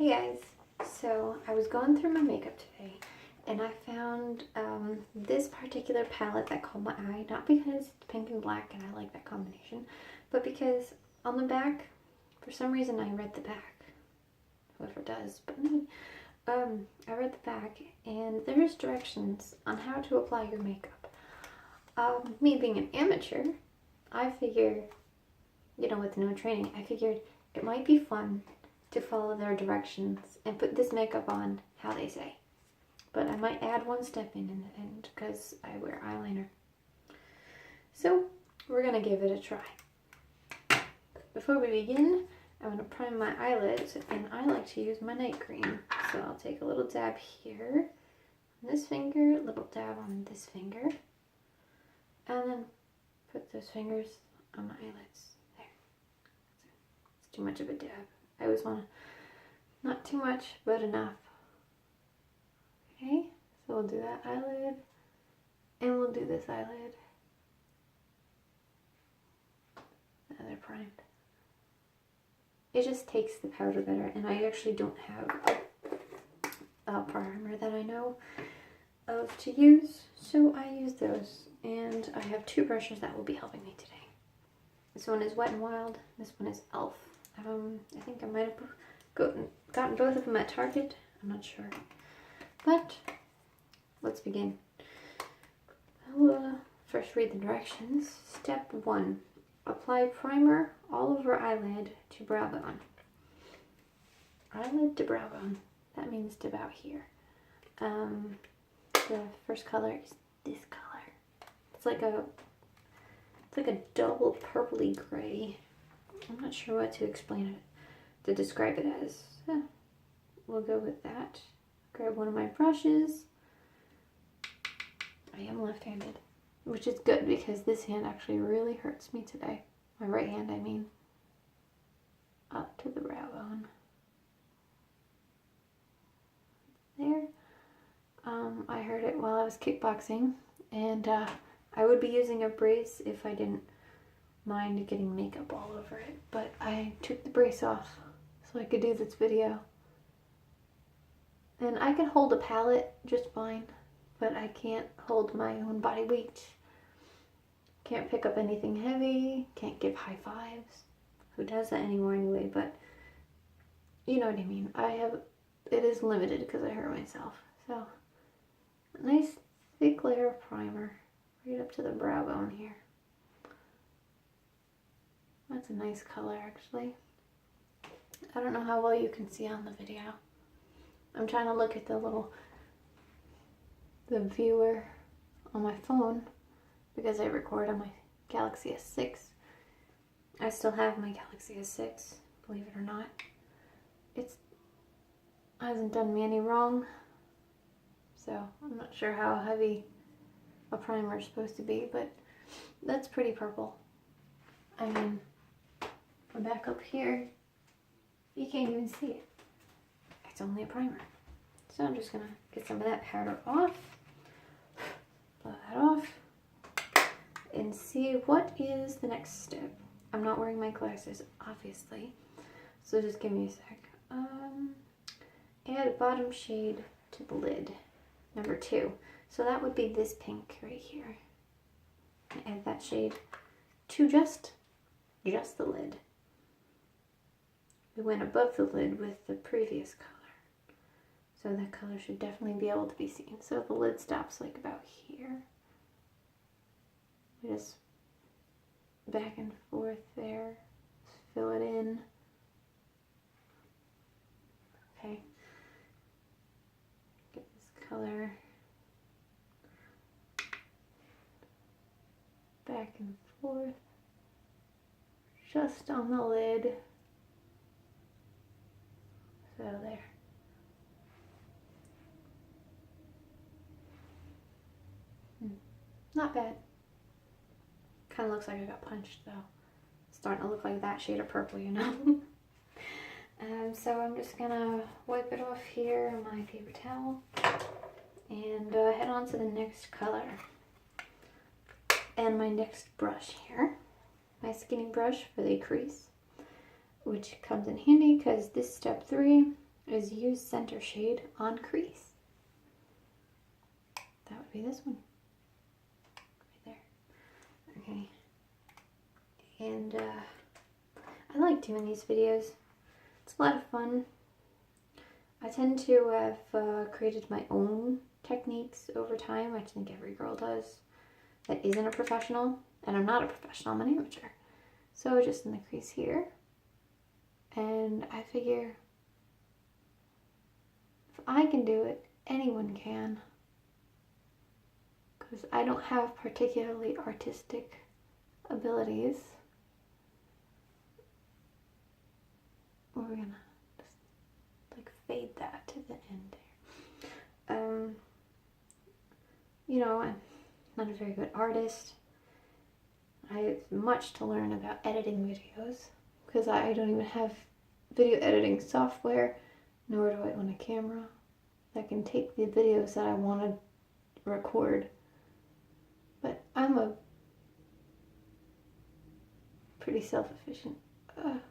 Hey guys, so I was going through my makeup today and I found this particular palette that caught my eye, not because it's pink and black and I like that combination, but because on the back, for some reason I read the back, whoever does, but me, I read the back and there's directions on how to apply your makeup. Me being an amateur, I figured, with no training, I figured it might be fun to follow their directions and put this makeup on how they say. But I might add one step in the end because I wear eyeliner. So we're gonna give it a try. Before we begin, I'm gonna prime my eyelids, and I like to use my night cream. So I'll take a little dab here on this finger, a little dab on this finger, and then put those fingers on my eyelids. There. It's too much of a dab. I always want to, not too much, but enough. Okay, so we'll do that eyelid, and we'll do this eyelid. Now they're primed. It just takes the powder better, and I actually don't have a primer that I know of to use, so I use those, and I have two brushes that will be helping me today. This one is Wet n Wild, this one is e.l.f. I think I might have gotten both of them at Target. I'm not sure. But let's begin. I'll first read the directions. Step 1. Apply primer all over eyelid to brow bone. Eyelid to brow bone. That means to about here. The first color is this color. It's like a double purpley gray. I'm not sure what to explain it, to describe it as. We'll go with that. Grab one of my brushes. I am left-handed, which is good because this hand actually really hurts me today. My right hand, I mean. Up to the brow bone. There. I heard it while I was kickboxing, and I would be using a brace if I didn't mind getting makeup all over it, but I took the brace off so I could do this video. And I can hold a palette just fine, but I can't hold my own body weight. Can't pick up anything heavy, can't give high fives. Who does that anymore anyway, but you know what I mean. It is limited because I hurt myself. So, a nice thick layer of primer right up to the brow bone here. That's a nice color, actually. I don't know how well you can see on the video. I'm trying to look at the viewer on my phone because I record on my Galaxy S6. I still have my Galaxy S6, believe it or not. It hasn't done me any wrong, so I'm not sure how heavy a primer is supposed to be, but that's pretty purple. I mean, back up here, you can't even see it. It's only a primer. So I'm just gonna get some of that powder off, blow that off, and see what is the next step. I'm not wearing my glasses, obviously, so just give me a sec. Add a bottom shade to the lid, number 2. So that would be this pink right here. Add that shade to just the lid. We went above the lid with the previous color. So that color should definitely be able to be seen. So the lid stops like about here. We just back and forth there. Just fill it in. Okay. Get this color. Back and forth. Just on the lid. So there. Not bad. Kind of looks like I got punched though. It's starting to look like that shade of purple, you know. So I'm just gonna wipe it off here on my paper towel and head on to the next color. And my next brush here, my skinny brush for the crease, which comes in handy because this step 3 is use center shade on crease. That would be this one. Right there. Okay. And I like doing these videos. It's a lot of fun. I tend to have created my own techniques over time. I think every girl does that isn't a professional. And I'm not a professional, I'm an amateur. So just in the crease here. And I figure if I can do it, anyone can. Because I don't have particularly artistic abilities. We're gonna just like fade that to the end there. You know, I'm not a very good artist. I have much to learn about editing videos because I don't even have video editing software, nor do I own a camera that can take the videos that I want to record. But I'm a pretty self-efficient. Goodness.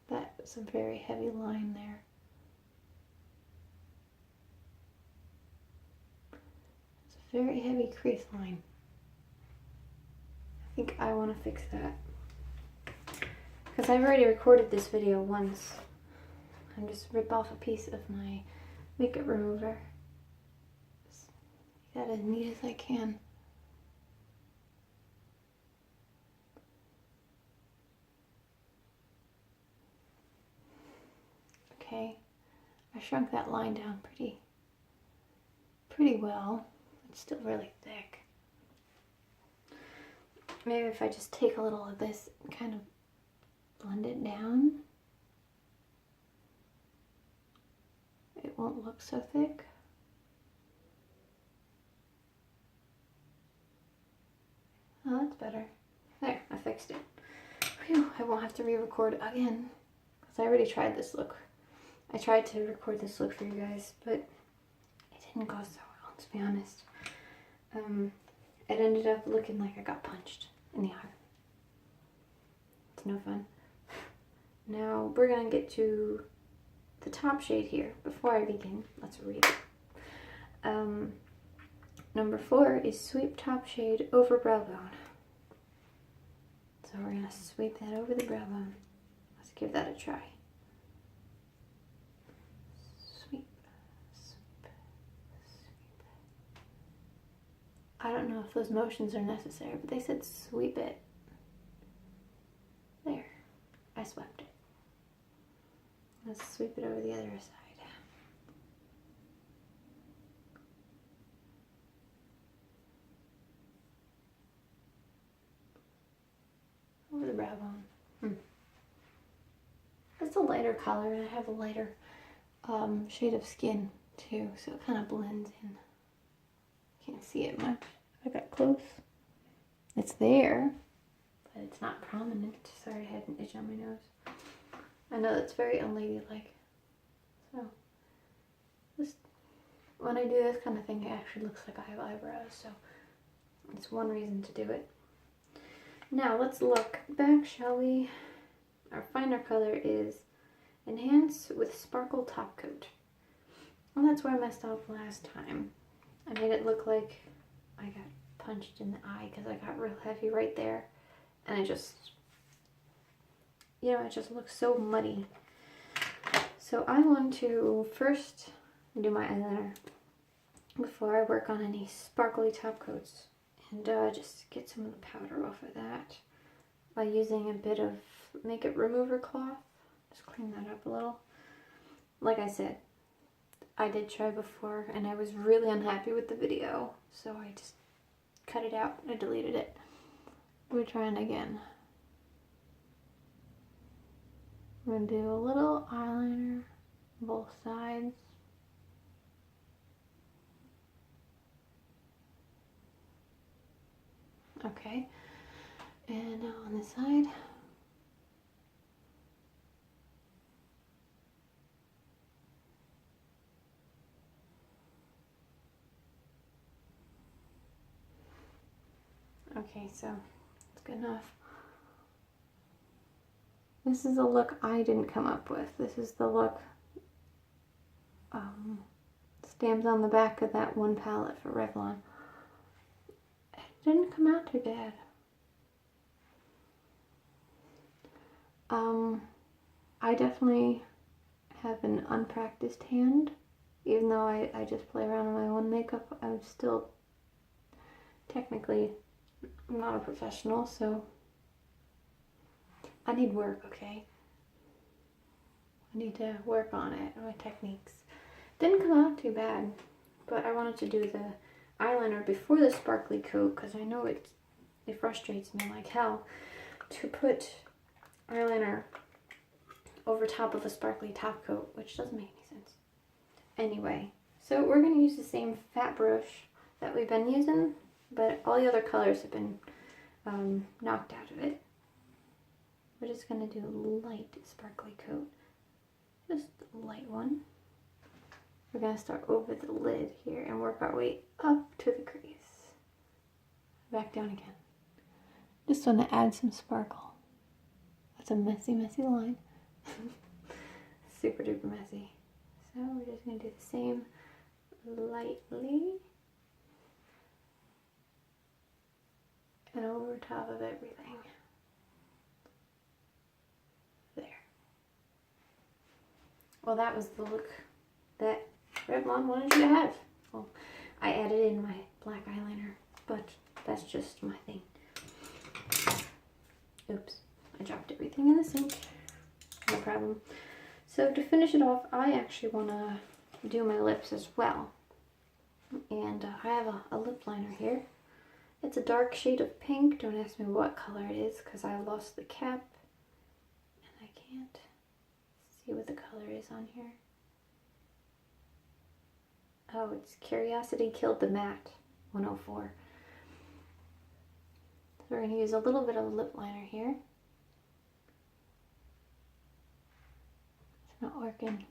That was a very heavy line there. It's a very heavy crease line. I think I want to fix that. Because I've already recorded this video once. I'm just rip off a piece of my makeup remover. Just make that as neat as I can. Okay, I shrunk that line down pretty well. It's still really thick. Maybe if I just take a little of this and kind of blend it down, it won't look so thick. Oh, that's better. There, I fixed it. Whew, I won't have to re-record again because I already tried this look. I tried to record this look for you guys, but it didn't go so well, to be honest. It ended up looking like I got punched in the eye. It's no fun. Now we're gonna get to the top shade here. Before I begin, let's read it. Number 4 is sweep top shade over brow bone. So we're gonna sweep that over the brow bone. Let's give that a try. Sweep, sweep, sweep. I don't know if those motions are necessary, but they said sweep it. There, I swept it. Let's sweep it over the other side. Over the brow bone. It's a lighter color, and I have a lighter shade of skin too, so it kind of blends in. Can't see it much. I got close. It's there, but it's not prominent. Sorry, I had an itch on my nose. I know that's very unladylike. So, just when I do this kind of thing, it actually looks like I have eyebrows, so it's one reason to do it. Now let's look back, shall we? Our finer color is Enhance with Sparkle Top Coat. Well, that's where I messed up last time. I made it look like I got punched in the eye because I got real heavy right there. And it just, you know, it just looks so muddy. So I want to first do my eyeliner before I work on any sparkly top coats. And just get some of the powder off of that by using a bit of makeup remover cloth. Just clean that up a little. Like I said, I did try before and I was really unhappy with the video, so I just cut it out. I deleted it. We're trying again. I'm going to do a little eyeliner on both sides. Okay, and now on this side. Okay, so it's good enough. This is a look I didn't come up with. This is the look stamped on the back of that one palette for Revlon. It didn't come out too bad. I definitely have an unpracticed hand. Even though I just play around in my own makeup, I'm still technically not a professional, so I need work, okay? I need to work on it, my techniques. Didn't come out too bad, but I wanted to do the eyeliner before the sparkly coat because I know it frustrates me like hell to put eyeliner over top of a sparkly top coat, which doesn't make any sense. Anyway, so we're going to use the same fat brush that we've been using, but all the other colors have been knocked out of it. We're just going to do a light sparkly coat, just a light one. We're going to start over the lid here and work our way up to the crease. Back down again. Just want to add some sparkle. That's a messy, messy line. Super duper messy. So we're just going to do the same lightly and over top of everything. There. Well, that was the look that Revlon wanted you to have. Well, I added in my black eyeliner, but that's just my thing. Oops, I dropped everything in the sink. No problem. So to finish it off, I actually want to do my lips as well. And I have a lip liner here. It's a dark shade of pink. Don't ask me what color it is because I lost the cap. And I can't see what the color is on here. Oh, it's Curiosity Killed the Matte 104. So we're going to use a little bit of lip liner here. It's not working.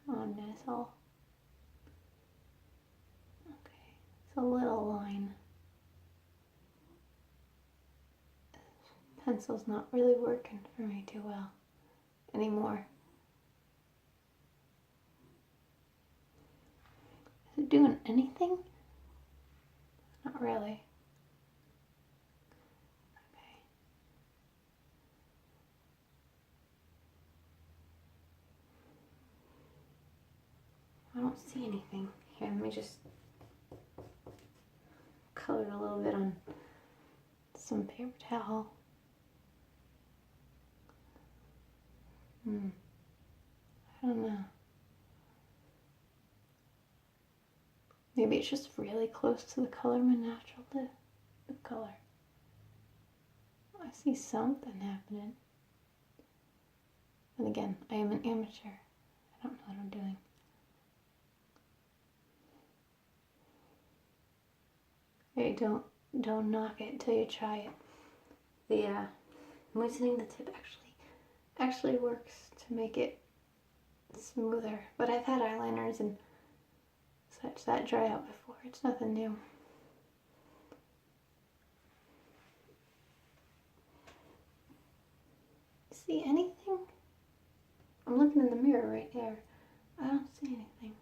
Come on, Marisol. Okay, it's a little line. Pencil's not really working for me too well anymore. Is it doing anything? Not really. Okay. I don't see anything. Here, let me just color a little bit on some paper towel. I don't know. Maybe it's just really close to the color of my natural lip color. I see something happening. And again, I am an amateur. I don't know what I'm doing. Hey, don't knock it until you try it. The moistening the tip actually works to make it smoother. But I've had eyeliners and such that dry out before. It's nothing new. See anything? I'm looking in the mirror right there. I don't see anything.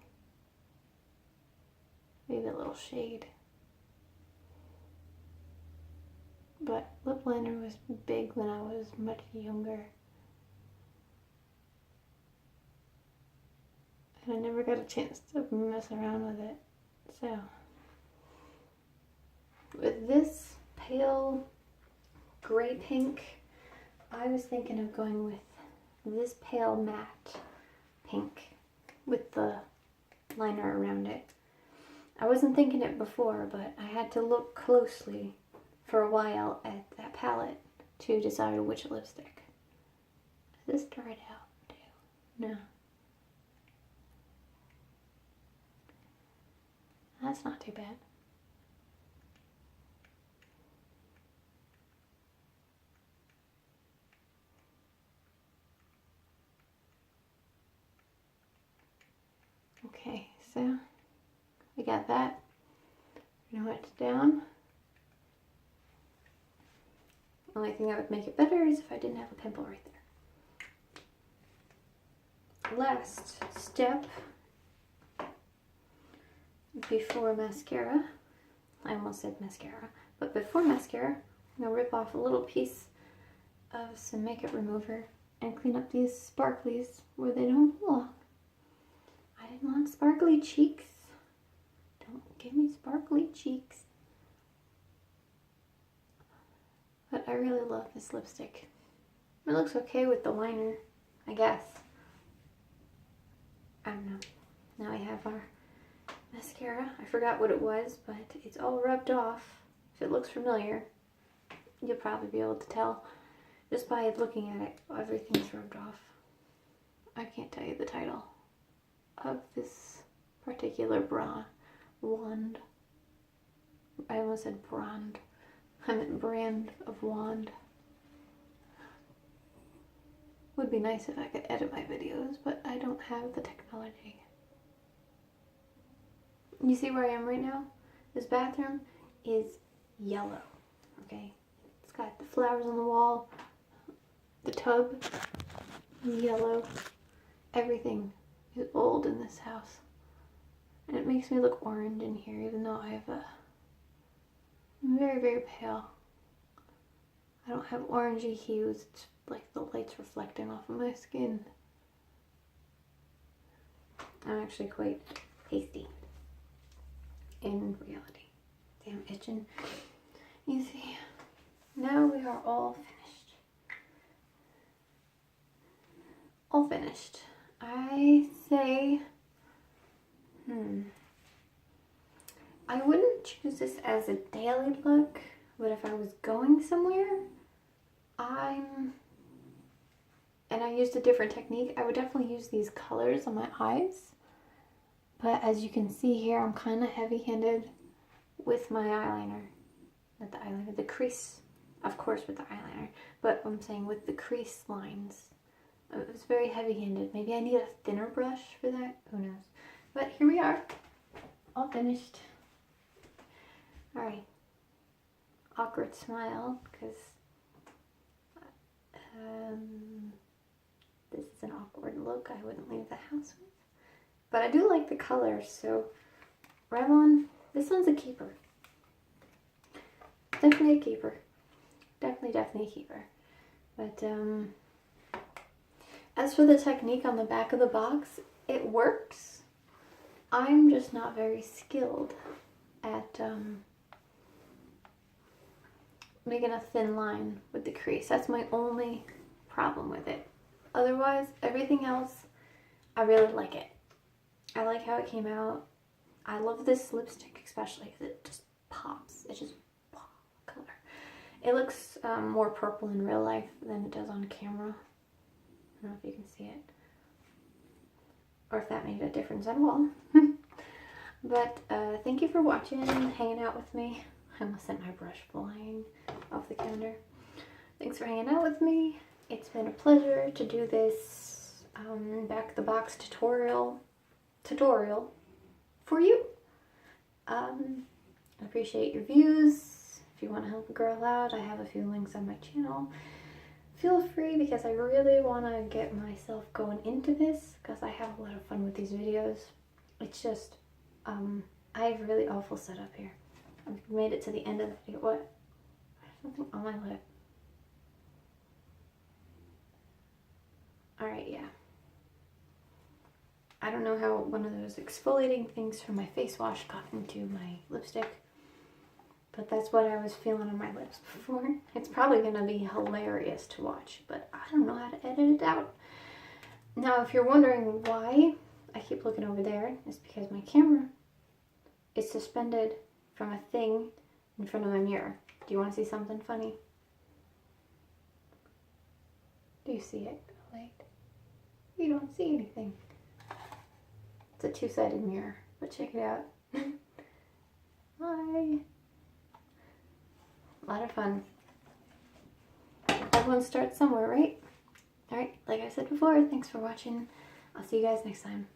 Maybe a little shade. But lip liner was big when I was much younger. And I never got a chance to mess around with it. So, with this pale gray pink, I was thinking of going with this pale matte pink with the liner around it. I wasn't thinking it before, but I had to look closely for a while at that palette to decide which lipstick. Is this dried out too? No. That's not too bad. Okay, so we got that. Now it's down. Only thing that would make it better is if I didn't have a pimple right there. Last step before mascara. I almost said mascara, but before mascara, I'm going to rip off a little piece of some makeup remover and clean up these sparklies where they don't belong. I didn't want sparkly cheeks. Don't give me sparkly cheeks. But I really love this lipstick. It looks okay with the liner, I guess. I don't know. Now we have our mascara. I forgot what it was, but it's all rubbed off. If it looks familiar, you'll probably be able to tell just by looking at it. Everything's rubbed off. I can't tell you the title of this particular wand. I almost said brand. I meant brand of wand. Would be nice if I could edit my videos, but I don't have the technology. You see where I am right now? This bathroom is yellow, okay? It's got the flowers on the wall, the tub is yellow. Everything is old in this house. And it makes me look orange in here, even though I have I'm very, very pale. I don't have orangey hues. It's like the light's reflecting off of my skin. I'm actually quite pasty in reality. Damn, itching. You see, now we are all finished. All finished. I say, I wouldn't choose this as a daily look, but if I was going somewhere, and I used a different technique, I would definitely use these colors on my eyes. But as you can see here, I'm kind of heavy-handed with my eyeliner. Not the eyeliner, the crease, of course, with the eyeliner. But I'm saying with the crease lines. It was very heavy-handed. Maybe I need a thinner brush for that. Who knows? But here we are, all finished. Alright. Awkward smile, because this is an awkward look I wouldn't leave the house with. But I do like the colors, so Revlon, this one's a keeper. Definitely a keeper. Definitely a keeper. But as for the technique on the back of the box, it works. I'm just not very skilled at making a thin line with the crease. That's my only problem with it. Otherwise, everything else, I really like it. I like how it came out. I love this lipstick especially because it just pops. It just pops color. It looks more purple in real life than it does on camera. I don't know if you can see it. Or if that made a difference at all. But thank you for watching and hanging out with me. I almost sent my brush flying off the counter. Thanks for hanging out with me. It's been a pleasure to do this back of the box tutorial for you. I appreciate your views. If you want to help a girl out, I have a few links on my channel. Feel free, because I really want to get myself going into this because I have a lot of fun with these videos. It's just, I have a really awful setup here. I've made it to the end of the video. What? There's something on my lip. Alright, yeah. I don't know how one of those exfoliating things from my face wash got into my lipstick. But that's what I was feeling on my lips before. It's probably going to be hilarious to watch, but I don't know how to edit it out. Now, if you're wondering why I keep looking over there, it's because my camera is suspended from a thing in front of my mirror. Do you want to see something funny? Do you see it? Wait. You don't see anything. It's a two-sided mirror, but check it out. Hi. A lot of fun. Everyone starts somewhere, right? Alright, like I said before, thanks for watching. I'll see you guys next time.